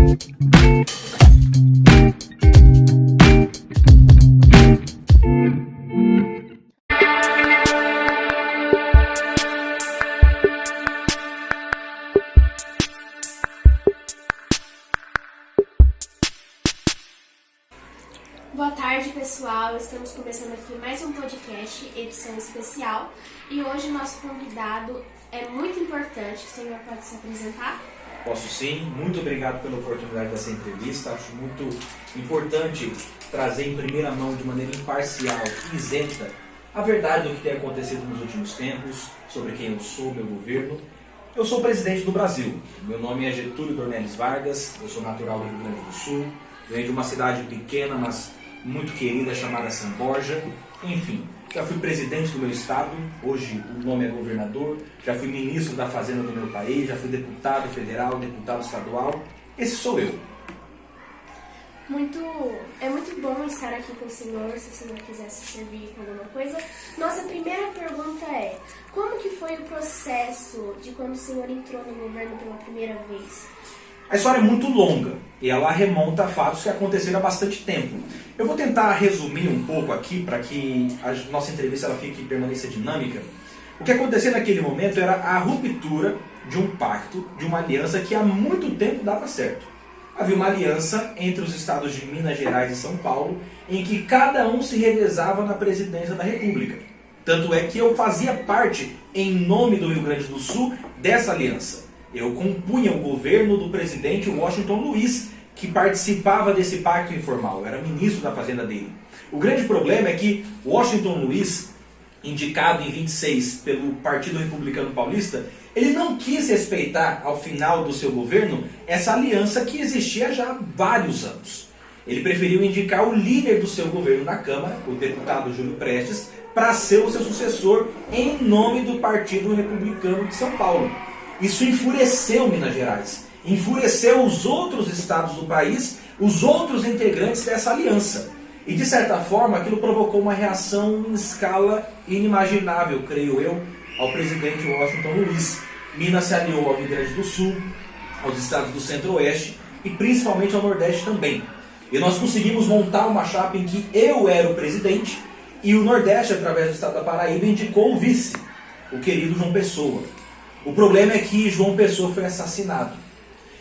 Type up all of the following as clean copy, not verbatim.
Boa tarde, pessoal. Estamos começando aqui mais um podcast, edição especial. E hoje o nosso convidado é muito importante. O senhor pode se apresentar? Posso sim. Muito obrigado pela oportunidade dessa entrevista. Acho muito importante trazer em primeira mão, de maneira imparcial e isenta, a verdade do que tem acontecido nos últimos tempos, sobre quem eu sou, meu governo. Eu sou presidente do Brasil. Meu nome é Getúlio Dornelles Vargas. Eu sou natural do Rio Grande do Sul. Venho de uma cidade pequena, mas muito querida, chamada São Borja. Enfim, já fui presidente do meu estado, hoje o nome é governador, já fui ministro da Fazenda do meu país, já fui deputado federal, deputado estadual. Esse sou eu. É muito bom estar aqui com o senhor, se o senhor quiser se servir com alguma coisa. Nossa primeira pergunta é, como que foi o processo de quando o senhor entrou no governo pela primeira vez? A história é muito longa e ela remonta a fatos que aconteceram há bastante tempo. Eu vou tentar resumir um pouco aqui para que a nossa entrevista ela fique e permaneça dinâmica. O que aconteceu naquele momento era a ruptura de um pacto, de uma aliança que há muito tempo dava certo. Havia uma aliança entre os estados de Minas Gerais e São Paulo, em que cada um se revezava na presidência da República. Tanto é que eu fazia parte, em nome do Rio Grande do Sul, dessa aliança. Eu compunha o governo do presidente Washington Luiz, que participava desse pacto informal. Eu era ministro da Fazenda dele. O grande problema é que Washington Luiz, indicado em 26 pelo Partido Republicano Paulista, ele não quis respeitar, ao final do seu governo, essa aliança que existia já há vários anos. Ele preferiu indicar o líder do seu governo na Câmara, o deputado Júlio Prestes, para ser o seu sucessor em nome do Partido Republicano de São Paulo. Isso enfureceu Minas Gerais, enfureceu os outros estados do país, os outros integrantes dessa aliança. E de certa forma aquilo provocou uma reação em escala inimaginável, creio eu, ao presidente Washington Luiz. Minas se aliou ao Rio Grande do Sul, aos estados do Centro-Oeste e principalmente ao Nordeste também. E nós conseguimos montar uma chapa em que eu era o presidente e o Nordeste, através do estado da Paraíba, indicou o vice, o querido João Pessoa. O problema é que João Pessoa foi assassinado.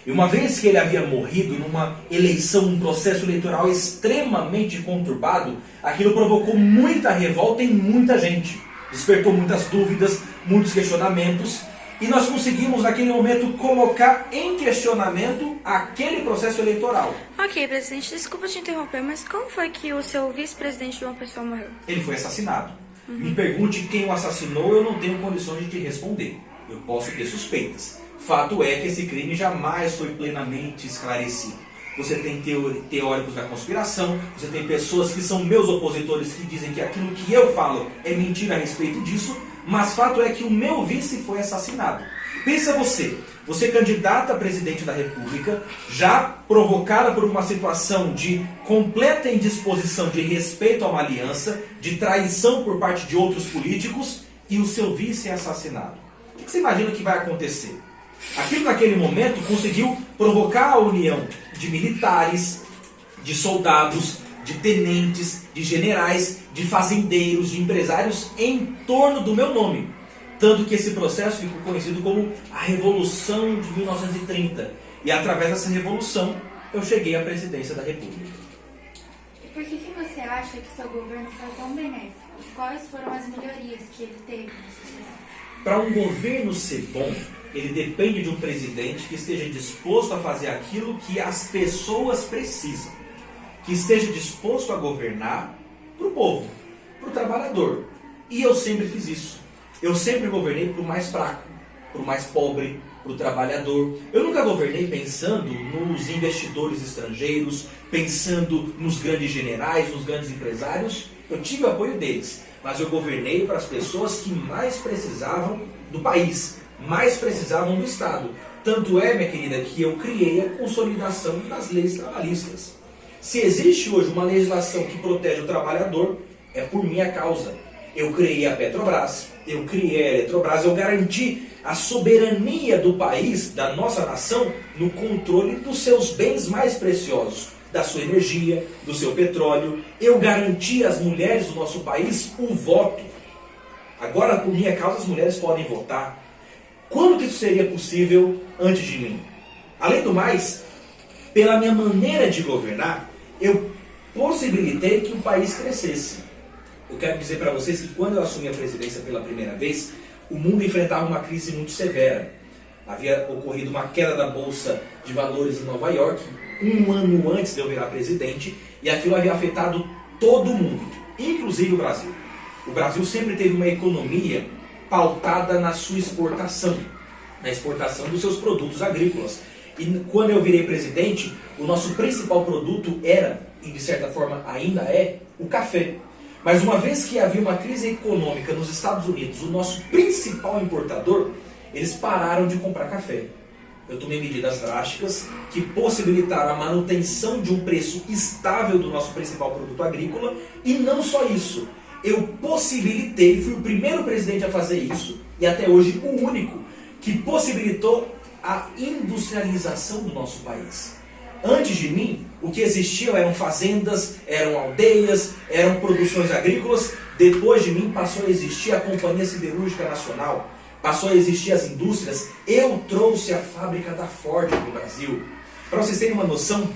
E uma vez que ele havia morrido numa eleição, um processo eleitoral extremamente conturbado, aquilo provocou muita revolta em muita gente. Despertou muitas dúvidas, muitos questionamentos. E nós conseguimos, naquele momento, colocar em questionamento aquele processo eleitoral. Ok, presidente, desculpa te interromper, mas como foi que o seu vice-presidente João Pessoa morreu? Ele foi assassinado. Me pergunte quem o assassinou, eu não tenho condições de te responder. Eu posso ter suspeitas. Fato é que esse crime jamais foi plenamente esclarecido. Você tem teóricos da conspiração, você tem pessoas que são meus opositores que dizem que aquilo que eu falo é mentira a respeito disso, mas fato é que o meu vice foi assassinado. Pensa você candidata a presidente da República, já provocada por uma situação de completa indisposição de respeito a uma aliança, de traição por parte de outros políticos, e o seu vice é assassinado. O que você imagina que vai acontecer? Aquilo naquele momento conseguiu provocar a união de militares, de soldados, de tenentes, de generais, de fazendeiros, de empresários em torno do meu nome. Tanto que esse processo ficou conhecido como a Revolução de 1930. E através dessa revolução eu cheguei à presidência da República. E por que você acha que seu governo foi tão benéfico? Quais foram as melhorias que ele teve na sociedade? Para um governo ser bom, ele depende de um presidente que esteja disposto a fazer aquilo que as pessoas precisam. Que esteja disposto a governar para o povo, para o trabalhador. E eu sempre fiz isso. Eu sempre governei para o mais fraco, para o mais pobre, para o trabalhador. Eu nunca governei pensando nos investidores estrangeiros, pensando nos grandes generais, nos grandes empresários. Eu tive o apoio deles, mas eu governei para as pessoas que mais precisavam do país, mais precisavam do Estado. Tanto é, minha querida, que eu criei a consolidação das leis trabalhistas. Se existe hoje uma legislação que protege o trabalhador, é por minha causa. Eu criei a Petrobras, eu criei a Eletrobras, eu garanti a soberania do país, da nossa nação, no controle dos seus bens mais preciosos, da sua energia, do seu petróleo. Eu garanti às mulheres do nosso país o voto. Agora, por minha causa, as mulheres podem votar. Quando que isso seria possível antes de mim? Além do mais, pela minha maneira de governar, eu possibilitei que o país crescesse. Eu quero dizer para vocês que quando eu assumi a presidência pela primeira vez, o mundo enfrentava uma crise muito severa. Havia ocorrido uma queda da Bolsa de Valores em Nova York, um ano antes de eu virar presidente, e aquilo havia afetado todo mundo, inclusive o Brasil. O Brasil sempre teve uma economia pautada na sua exportação, na exportação dos seus produtos agrícolas. E quando eu virei presidente, o nosso principal produto era, e de certa forma ainda é, o café. Mas uma vez que havia uma crise econômica nos Estados Unidos, o nosso principal importador, eles pararam de comprar café. Eu tomei medidas drásticas que possibilitaram a manutenção de um preço estável do nosso principal produto agrícola, e não só isso, eu possibilitei, fui o primeiro presidente a fazer isso, e até hoje o único, que possibilitou a industrialização do nosso país. Antes de mim, o que existiam eram fazendas, eram aldeias, eram produções agrícolas. Depois de mim passou a existir a Companhia Siderúrgica Nacional, passou a existir as indústrias. Eu trouxe a fábrica da Ford para o Brasil. Para vocês terem uma noção,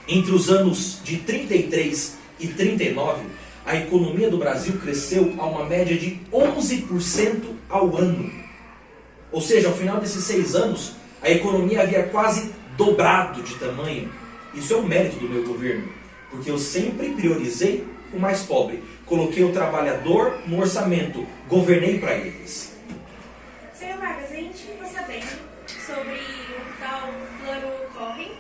entre os anos de 33 e 39, a economia do Brasil cresceu a uma média de 11% ao ano. Ou seja, ao final desses 6 anos, a economia havia quase dobrado de tamanho. Isso é um mérito do meu governo, porque eu sempre priorizei o mais pobre. Coloquei o trabalhador no orçamento, governei para eles. Senhor Vargas, a gente ficou sabendo sobre o tal Plano Collor.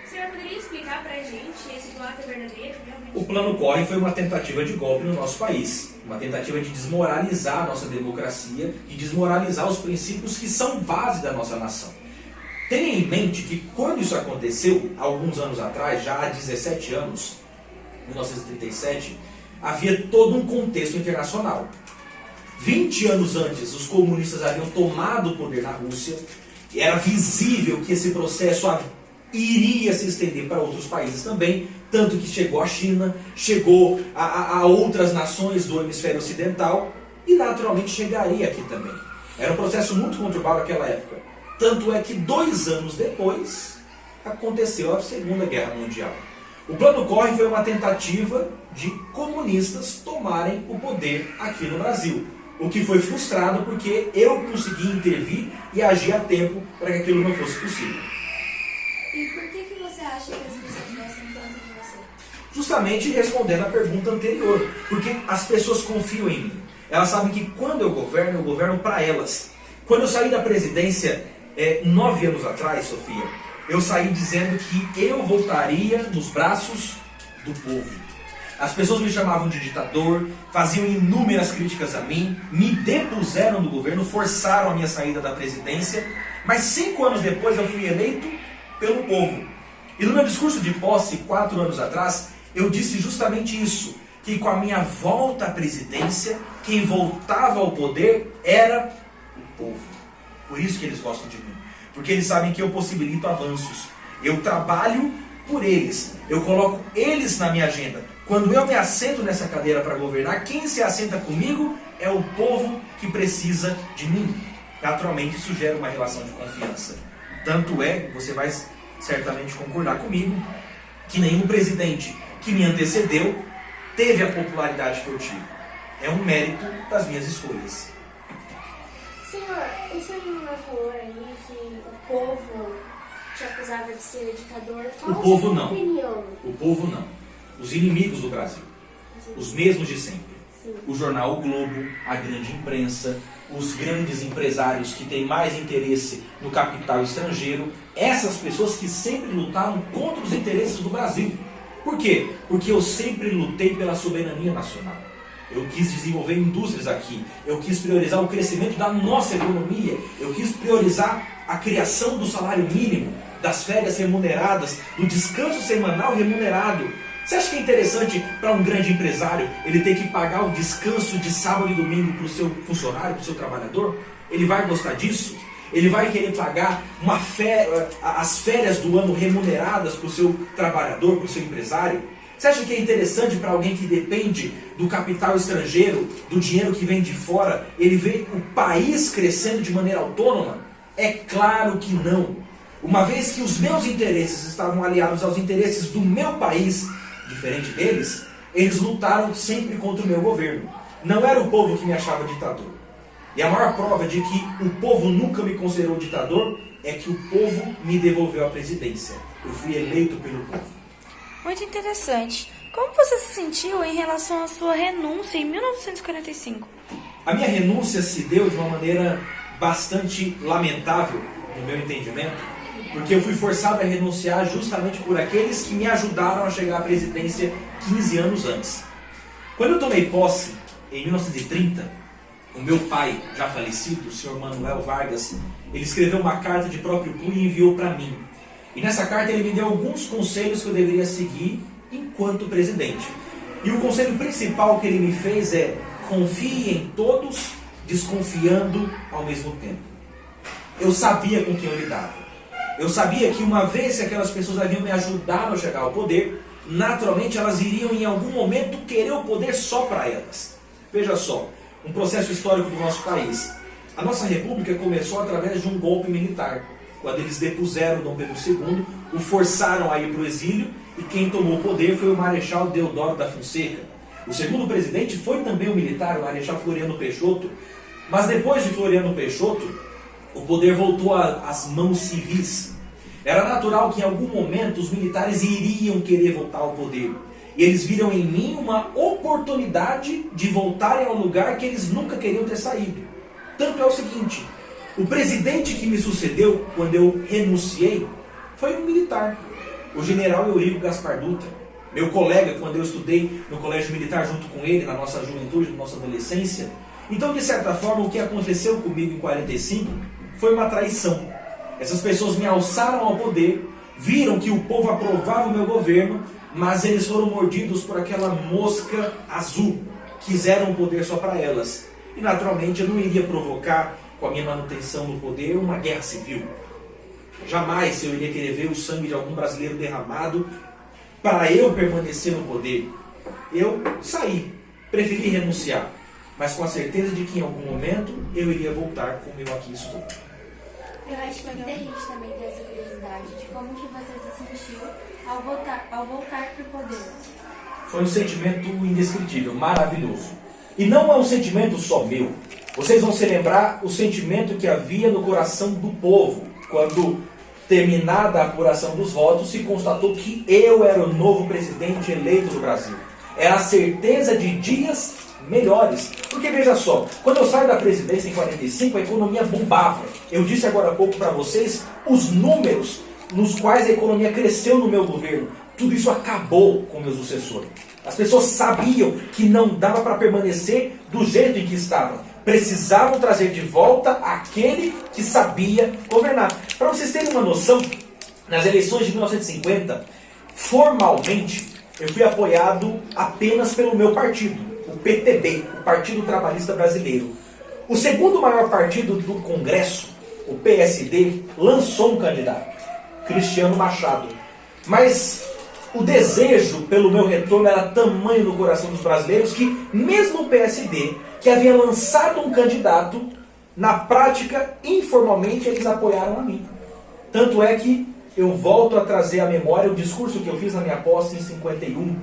O senhor poderia explicar para a gente esse plano é verdadeiro? Realmente? O Plano Collor foi uma tentativa de golpe no nosso país. Uma tentativa de desmoralizar a nossa democracia, de desmoralizar os princípios que são base da nossa nação. Tenha em mente que quando isso aconteceu, alguns anos atrás, já há 17 anos, 1937, havia todo um contexto internacional. 20 anos antes, os comunistas haviam tomado o poder na Rússia, e era visível que esse processo iria se estender para outros países também, tanto que chegou à China, chegou a outras nações do hemisfério ocidental, e naturalmente chegaria aqui também. Era um processo muito conturbado naquela época. Tanto é que 2 anos depois aconteceu a Segunda Guerra Mundial. O Plano Collor foi uma tentativa de comunistas tomarem o poder aqui no Brasil. O que foi frustrado porque eu consegui intervir e agir a tempo para que aquilo não fosse possível. E por que você acha que as pessoas gostam tanto de você? Justamente respondendo à pergunta anterior. Porque as pessoas confiam em mim. Elas sabem que quando eu governo para elas. Quando eu saí da presidência 9 anos atrás, Sofia, eu saí dizendo que eu voltaria nos braços do povo. As pessoas me chamavam de ditador, faziam inúmeras críticas a mim, me depuseram do governo, forçaram a minha saída da presidência, mas 5 anos depois eu fui eleito pelo povo. E no meu discurso de posse, 4 anos atrás, eu disse justamente isso, que com a minha volta à presidência, quem voltava ao poder era o povo. Por isso que eles gostam de mim. Porque eles sabem que eu possibilito avanços. Eu trabalho por eles. Eu coloco eles na minha agenda. Quando eu me assento nessa cadeira para governar, quem se assenta comigo é o povo que precisa de mim. Naturalmente isso gera uma relação de confiança. Tanto é, você vai certamente concordar comigo, que nenhum presidente que me antecedeu teve a popularidade que eu tive. É um mérito das minhas escolhas. Senhor, o senhor falou aí que o povo te acusava de ser ditador. Qual o povo a sua não. opinião? O povo não. Os inimigos do Brasil. Os mesmos de sempre. Sim. O jornal O Globo, a grande imprensa, os grandes empresários que têm mais interesse no capital estrangeiro, essas pessoas que sempre lutaram contra os interesses do Brasil. Por quê? Porque eu sempre lutei pela soberania nacional. Eu quis desenvolver indústrias aqui. Eu quis priorizar o crescimento da nossa economia. Eu quis priorizar a criação do salário mínimo, das férias remuneradas, do descanso semanal remunerado. Você acha que é interessante para um grande empresário ele ter que pagar o descanso de sábado e domingo para o seu funcionário, para o seu trabalhador? Ele vai gostar disso? Ele vai querer pagar as férias do ano remuneradas para o seu trabalhador, para o seu empresário? Você acha que é interessante para alguém que depende do capital estrangeiro, do dinheiro que vem de fora, ele ver o país crescendo de maneira autônoma? É claro que não. Uma vez que os meus interesses estavam aliados aos interesses do meu país, diferente deles, eles lutaram sempre contra o meu governo. Não era o povo que me achava ditador. E a maior prova de que o povo nunca me considerou ditador é que o povo me devolveu a presidência. Eu fui eleito pelo povo. Muito interessante. Como você se sentiu em relação à sua renúncia em 1945? A minha renúncia se deu de uma maneira bastante lamentável, no meu entendimento, porque eu fui forçado a renunciar justamente por aqueles que me ajudaram a chegar à presidência 15 anos antes. Quando eu tomei posse, em 1930, o meu pai, já falecido, o senhor Manuel Vargas, ele escreveu uma carta de próprio punho e enviou para mim. E nessa carta ele me deu alguns conselhos que eu deveria seguir enquanto presidente. E o conselho principal que ele me fez é: confie em todos, desconfiando ao mesmo tempo. Eu sabia com quem eu lidava. Eu sabia que uma vez que aquelas pessoas haviam me ajudado a chegar ao poder, naturalmente elas iriam em algum momento querer o poder só para elas. Veja só, um processo histórico do nosso país. A nossa república começou através de um golpe militar, quando eles depuseram Dom Pedro II, o forçaram a ir para o exílio, e quem tomou o poder foi o Marechal Deodoro da Fonseca. O segundo presidente foi também um militar, o Marechal Floriano Peixoto, mas depois de Floriano Peixoto, o poder voltou às mãos civis. Era natural que em algum momento os militares iriam querer voltar ao poder. E eles viram em mim uma oportunidade de voltarem ao lugar que eles nunca queriam ter saído. Tanto é o seguinte: o presidente que me sucedeu quando eu renunciei foi um militar, o general Eurico Gaspar Dutra, meu colega quando eu estudei no colégio militar junto com ele, na nossa juventude, na nossa adolescência. Então, de certa forma, o que aconteceu comigo em 45 foi uma traição. Essas pessoas me alçaram ao poder, viram que o povo aprovava o meu governo, mas eles foram mordidos por aquela mosca azul. Quiseram o poder só para elas. E naturalmente eu não iria provocar, com a minha manutenção no poder, uma guerra civil. Jamais eu iria querer ver o sangue de algum brasileiro derramado para eu permanecer no poder. Eu saí, preferi renunciar, mas com a certeza de que em algum momento eu iria voltar como eu aqui estou. Eu acho que muita gente também tem essa curiosidade de como que você se sentiu ao voltar para o poder. Foi um sentimento indescritível, maravilhoso. E não é um sentimento só meu. Vocês vão se lembrar o sentimento que havia no coração do povo, quando, terminada a apuração dos votos, se constatou que eu era o novo presidente eleito do Brasil. Era a certeza de dias melhores. Porque veja só, quando eu saio da presidência em 45, a economia bombava. Eu disse agora há pouco para vocês os números nos quais a economia cresceu no meu governo. Tudo isso acabou com o meu sucessor. As pessoas sabiam que não dava para permanecer do jeito em que estavam. Precisavam trazer de volta aquele que sabia governar. Para vocês terem uma noção, nas eleições de 1950, formalmente, eu fui apoiado apenas pelo meu partido, o PTB, o Partido Trabalhista Brasileiro. O segundo maior partido do Congresso, o PSD, lançou um candidato, Cristiano Machado. Mas o desejo pelo meu retorno era tamanho no coração dos brasileiros que mesmo o PSD, que havia lançado um candidato, na prática, informalmente, eles apoiaram a mim. Tanto é que eu volto a trazer à memória o discurso que eu fiz na minha posse em 51.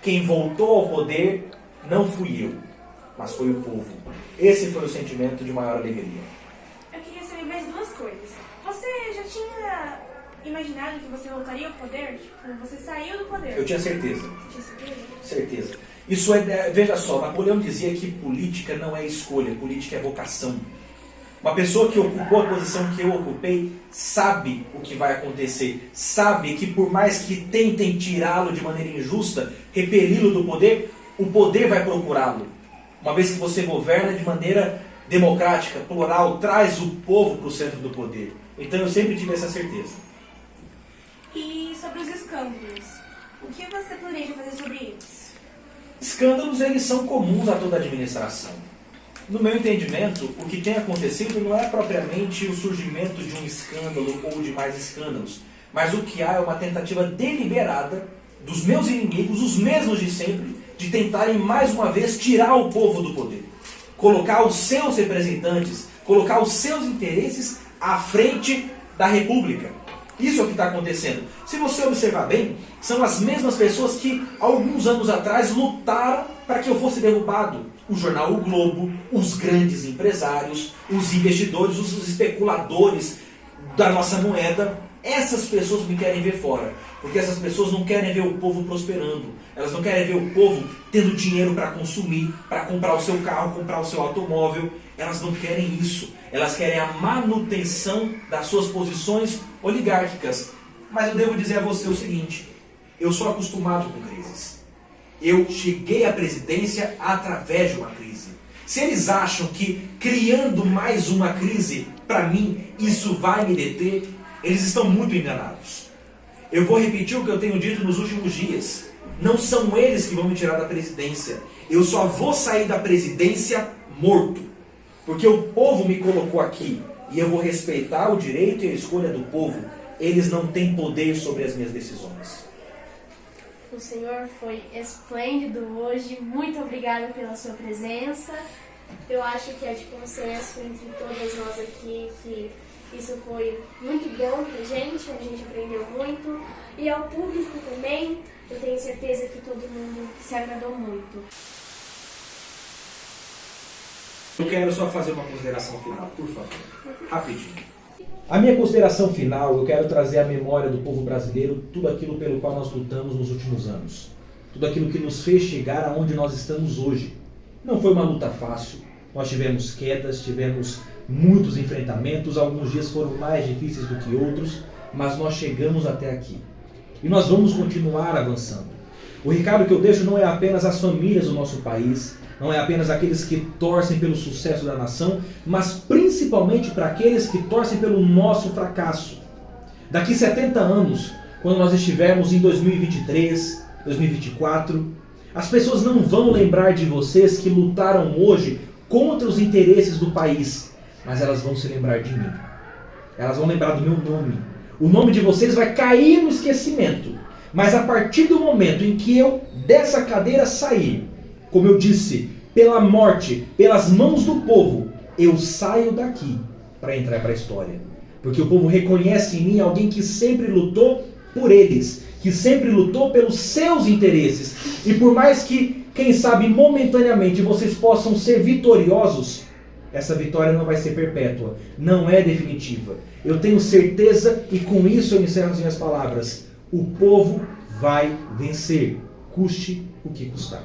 Quem voltou ao poder não fui eu, mas foi o povo. Esse foi o sentimento de maior alegria. Eu queria saber mais duas coisas. Você já tinha imaginado que você voltaria ao poder? Tipo, você saiu do poder? Eu tinha certeza. Tinha certeza? Certeza. Isso é, veja só, Napoleão dizia que política não é escolha, política é vocação. Uma pessoa que ocupou a posição que eu ocupei sabe o que vai acontecer, sabe que por mais que tentem tirá-lo de maneira injusta, repeli-lo do poder, o poder vai procurá-lo. Uma vez que você governa de maneira democrática, plural, traz o povo para o centro do poder. Então eu sempre tive essa certeza. E sobre os escândalos? O que você planeja fazer sobre eles? Escândalos, eles são comuns a toda a administração. No meu entendimento, o que tem acontecido não é propriamente o surgimento de um escândalo ou de mais escândalos, mas o que há é uma tentativa deliberada dos meus inimigos, os mesmos de sempre, de tentarem mais uma vez tirar o povo do poder. Colocar os seus representantes, colocar os seus interesses à frente da República. Isso é o que está acontecendo. Se você observar bem, são as mesmas pessoas que, alguns anos atrás, lutaram para que eu fosse derrubado. O jornal O Globo, os grandes empresários, os investidores, os especuladores da nossa moeda. Essas pessoas me querem ver fora. Porque essas pessoas não querem ver o povo prosperando. Elas não querem ver o povo tendo dinheiro para consumir, para comprar o seu carro, comprar o seu automóvel. Elas não querem isso. Elas querem a manutenção das suas posições oligárquicas. Mas eu devo dizer a você o seguinte: eu sou acostumado com crises. Eu cheguei à presidência através de uma crise. Se eles acham que criando mais uma crise, para mim, isso vai me deter, eles estão muito enganados. Eu vou repetir o que eu tenho dito nos últimos dias. Não são eles que vão me tirar da presidência. Eu só vou sair da presidência morto. Porque o povo me colocou aqui. E eu vou respeitar o direito e a escolha do povo. Eles não têm poder sobre as minhas decisões. O senhor foi esplêndido hoje. Muito obrigada pela sua presença. Eu acho que é de consenso entre todas nós aqui que isso foi muito bom pra gente, a gente aprendeu muito. E ao público também, eu tenho certeza que todo mundo se agradou muito. Eu quero só fazer uma consideração final, por favor. Rapidinho. A minha consideração final, eu quero trazer à memória do povo brasileiro tudo aquilo pelo qual nós lutamos nos últimos anos. Tudo aquilo que nos fez chegar aonde nós estamos hoje. Não foi uma luta fácil. Nós tivemos quedas, tivemos muitos enfrentamentos, alguns dias foram mais difíceis do que outros, mas nós chegamos até aqui. E nós vamos continuar avançando. O recado que eu deixo não é apenas às famílias do nosso país, não é apenas aqueles que torcem pelo sucesso da nação, mas principalmente para aqueles que torcem pelo nosso fracasso. Daqui 70 anos, quando nós estivermos em 2023, 2024, as pessoas não vão lembrar de vocês que lutaram hoje contra os interesses do país, mas elas vão se lembrar de mim. Elas vão lembrar do meu nome. O nome de vocês vai cair no esquecimento. Mas a partir do momento em que eu dessa cadeira sair, como eu disse, pela morte, pelas mãos do povo, eu saio daqui para entrar para a história. Porque o povo reconhece em mim alguém que sempre lutou por eles, que sempre lutou pelos seus interesses. E por mais que, quem sabe, momentaneamente vocês possam ser vitoriosos, essa vitória não vai ser perpétua, não é definitiva. Eu tenho certeza, e com isso eu encerro as minhas palavras, o povo vai vencer, custe o que custar.